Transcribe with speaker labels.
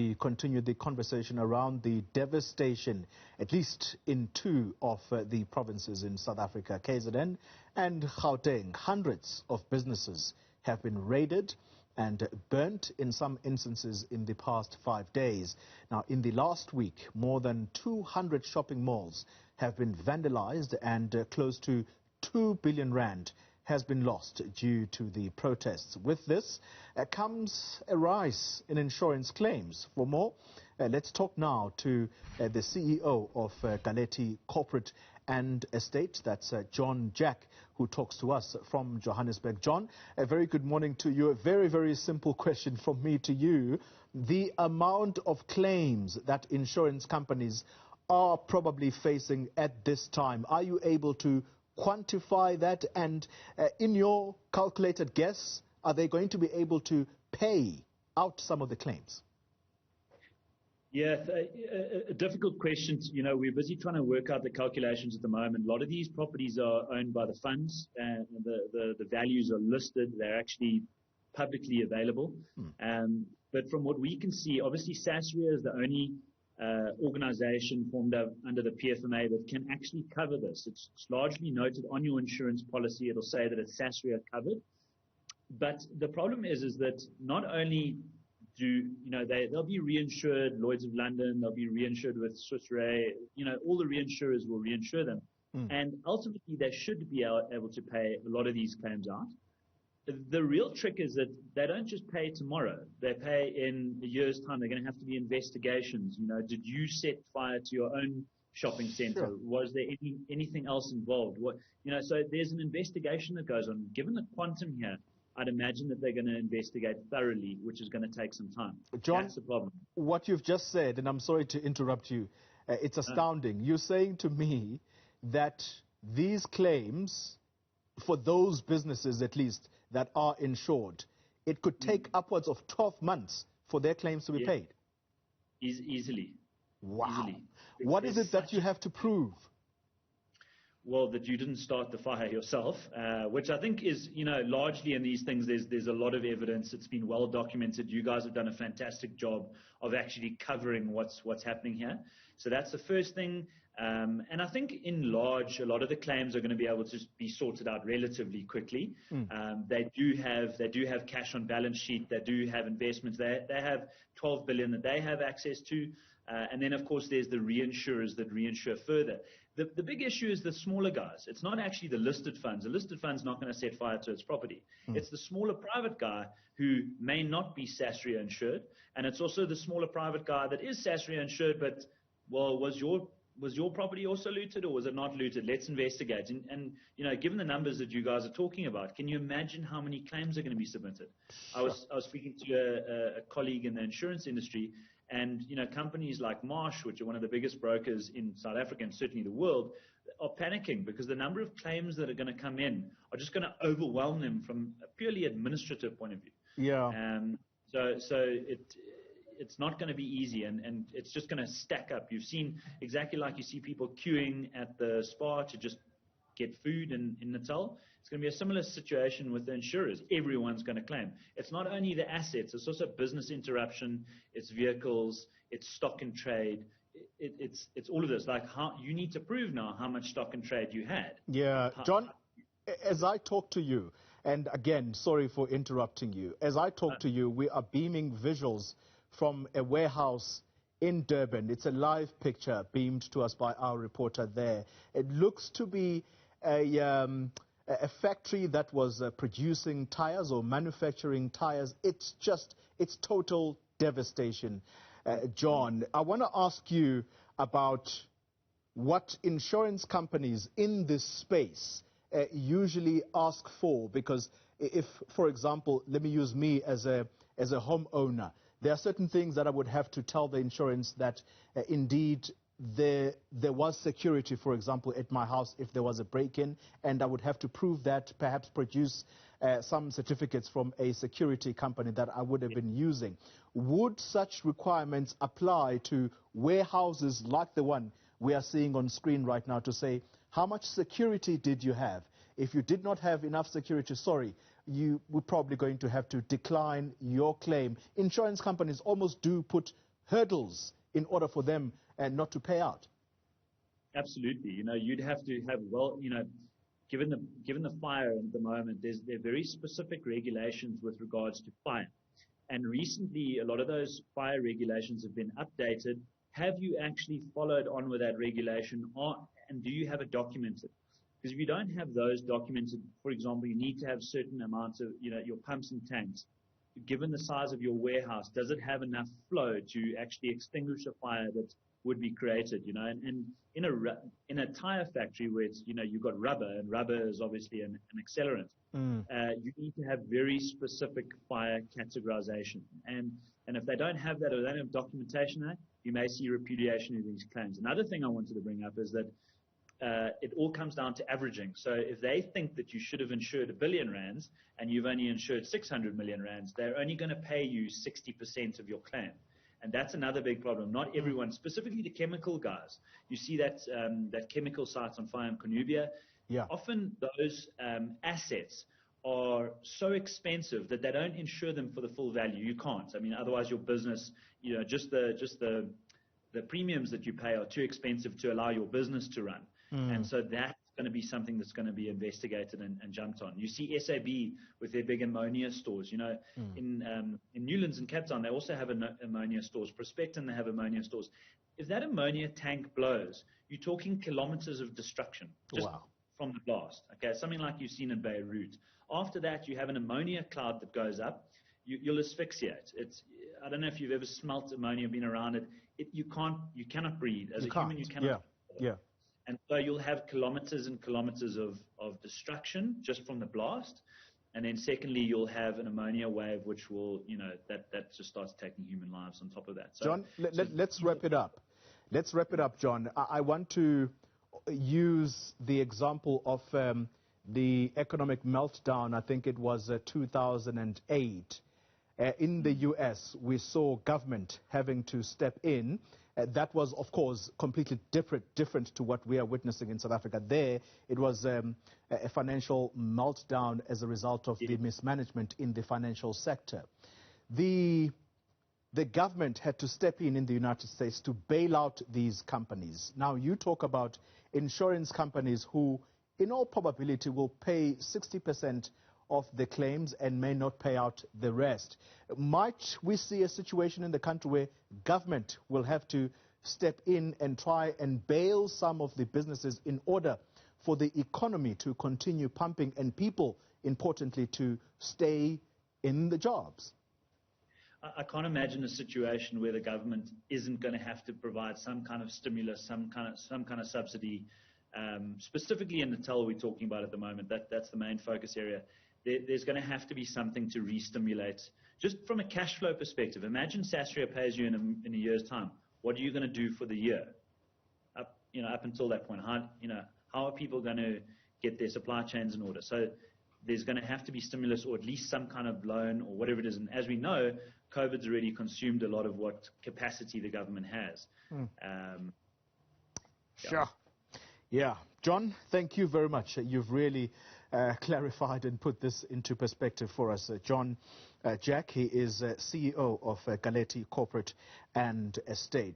Speaker 1: We continue the conversation around the devastation, at least in two of the provinces in South Africa, KZN and Gauteng. Hundreds of businesses have been raided and burnt in some instances in the past 5 days. Now, in the last week, more than 200 shopping malls have been vandalized and close to 2 billion rand has been lost due to the protests. With this comes a rise in insurance claims. For more, let's talk now to the CEO of Galetti Corporate and Estate. That's John Jack, who talks to us from Johannesburg. John, a very good morning to you. A very, very simple question from me to you. The amount of claims that insurance companies are probably facing at this time, are you able to quantify that? And in your calculated guess, are they going to be able to pay out some of the claims?
Speaker 2: Yeah, a difficult question. You know, we're busy trying to work out the calculations at the moment. A lot of these properties are owned by the funds, and the values are listed. They're actually publicly available. But from what we can see, obviously Sasria is the only organization formed under the PFMA that can actually cover this. It's largely noted on your insurance policy. It'll say that it's Sasria covered. But the problem is that not only they'll be reinsured, Lloyd's of London, they'll be reinsured with Swiss Re, all the reinsurers will reinsure them. And ultimately they should be able to pay a lot of these claims out. The real trick is that they don't just pay tomorrow. They pay in a year's time. They're going to have to be investigations. Did you set fire to your own shopping center? Sure. Was there anything else involved? So there's an investigation that goes on. Given the quantum here, I'd imagine that they're going to investigate thoroughly, which is going to take some time.
Speaker 1: John,
Speaker 2: that's the problem. What
Speaker 1: you've just said, and I'm sorry to interrupt you, it's astounding. You're saying to me that these claims, for those businesses at least that are insured, it could take upwards of 12 months for their claims to be paid?
Speaker 2: Easily.
Speaker 1: Wow.
Speaker 2: Easily.
Speaker 1: What is it that you have to prove?
Speaker 2: Well, that you didn't start the fire yourself, which I think is, largely in these things, there's a lot of evidence. It's been well documented. You guys have done a fantastic job of actually covering what's happening here. So that's the first thing. And I think in large, a lot of the claims are going to be able to be sorted out relatively quickly. They do have cash on balance sheet. They do have investments. They have 12 billion that they have access to. And then, of course, there's the reinsurers that reinsure further. The big issue is the smaller guys. It's not actually the listed funds. The listed fund's not going to set fire to its property. It's the smaller private guy who may not be Sasria insured. And it's also the smaller private guy that is Sasria insured, but, well, was your property also looted or was it not looted? Let's investigate. And given the numbers that you guys are talking about, can you imagine how many claims are going to be submitted? I was speaking to a colleague in the insurance industry, and companies like Marsh, which are one of the biggest brokers in South Africa and certainly the world, are panicking because the number of claims that are going to come in are just going to overwhelm them from a purely administrative point of view.
Speaker 1: Yeah.
Speaker 2: So it's not going to be easy, and it's just going to stack up. You've seen exactly like you see people queuing at the spa to just get food in Natal. It's going to be a similar situation with the insurers. Everyone's going to claim. It's not only the assets, it's also business interruption, it's vehicles, it's stock and trade. It's all of this. Like, how you need to prove now how much stock and trade you had.
Speaker 1: Yeah, John, as I talk to you, and again, sorry for interrupting you, as I talk to you, we are beaming visuals from a warehouse in Durban. It's a live picture beamed to us by our reporter there. It looks to be a factory that was producing tires or manufacturing tires. It's total devastation. John, I want to ask you about what insurance companies in this space usually ask for, because if, for example, let me use me as a homeowner, there are certain things that I would have to tell the insurance that indeed there was security, for example, at my house if there was a break-in, and I would have to prove that, perhaps produce some certificates from a security company that I would have been using. Would such requirements apply to warehouses like the one we are seeing on screen right now, to say, how much security did you have? If you did not have enough security, sorry, you were probably going to have to decline your claim. Insurance companies almost do put hurdles in order for them not to pay out?
Speaker 2: Absolutely. You'd have to have, given the fire at the moment, there are very specific regulations with regards to fire. And recently, a lot of those fire regulations have been updated. Have you actually followed on with that regulation, and do you have it documented? Because if you don't have those documented, for example, you need to have certain amounts of, your pumps and tanks. Given the size of your warehouse, does it have enough flow to actually extinguish a fire that would be created? And in a tire factory where it's, you've got rubber, and rubber is obviously an accelerant. You need to have very specific fire categorization. And if they don't have that, or they don't have documentation there, you may see repudiation of these claims. Another thing I wanted to bring up is that it all comes down to averaging. So if they think that you should have insured R1 billion and you've only insured 600 million rands, they're only going to pay you 60% of your claim. And that's another big problem. Not everyone, specifically the chemical guys. You see that chemical sites on fire in Cornubia.
Speaker 1: Yeah.
Speaker 2: Often those assets are so expensive that they don't insure them for the full value. You can't. I mean, otherwise your business, just the premiums that you pay are too expensive to allow your business to run. And so that's going to be something that's going to be investigated and jumped on. You see SAB with their big ammonia stores. In Newlands and Cape Town, they also have ammonia stores. Prospecton, they have ammonia stores. If that ammonia tank blows, you're talking kilometers of destruction just from the blast. Okay, something like you've seen in Beirut. After that, you have an ammonia cloud that goes up. You'll asphyxiate. I don't know if you've ever smelt ammonia, been around it. You cannot breathe. As a human, you cannot.
Speaker 1: Yeah.
Speaker 2: And so you'll have kilometers and kilometers of destruction just from the blast. And then secondly, you'll have an ammonia wave, which will, that just starts taking human lives on top of that. So,
Speaker 1: John, let's wrap it up. Let's wrap it up, John. I want to use the example of the economic meltdown. I think it was 2008. In the U.S., we saw government having to step in. That was, of course, completely different to what we are witnessing in South Africa. There, it was a financial meltdown as a result of the mismanagement in the financial sector. The government had to step in the United States to bail out these companies. Now, you talk about insurance companies who, in all probability, will pay 60% of the claims and may not pay out the rest. Might we see a situation in the country where government will have to step in and try and bail some of the businesses in order for the economy to continue pumping and people, importantly, to stay in the jobs?
Speaker 2: I can't imagine a situation where the government isn't going to have to provide some kind of stimulus, some kind of subsidy. Specifically in Natal, we're talking about at the moment. That's the main focus area. There's going to have to be something to re-stimulate. Just from a cash flow perspective, imagine Sasria pays you in a year's time. What are you going to do for the year? Up until that point, how are people going to get their supply chains in order? So there's going to have to be stimulus, or at least some kind of loan or whatever it is. And as we know, COVID's already consumed a lot of what capacity the government has.
Speaker 1: Sure. Yeah. John, thank you very much. You've really clarified and put this into perspective for us. John Jack, he is CEO of Galetti Corporate and Estate.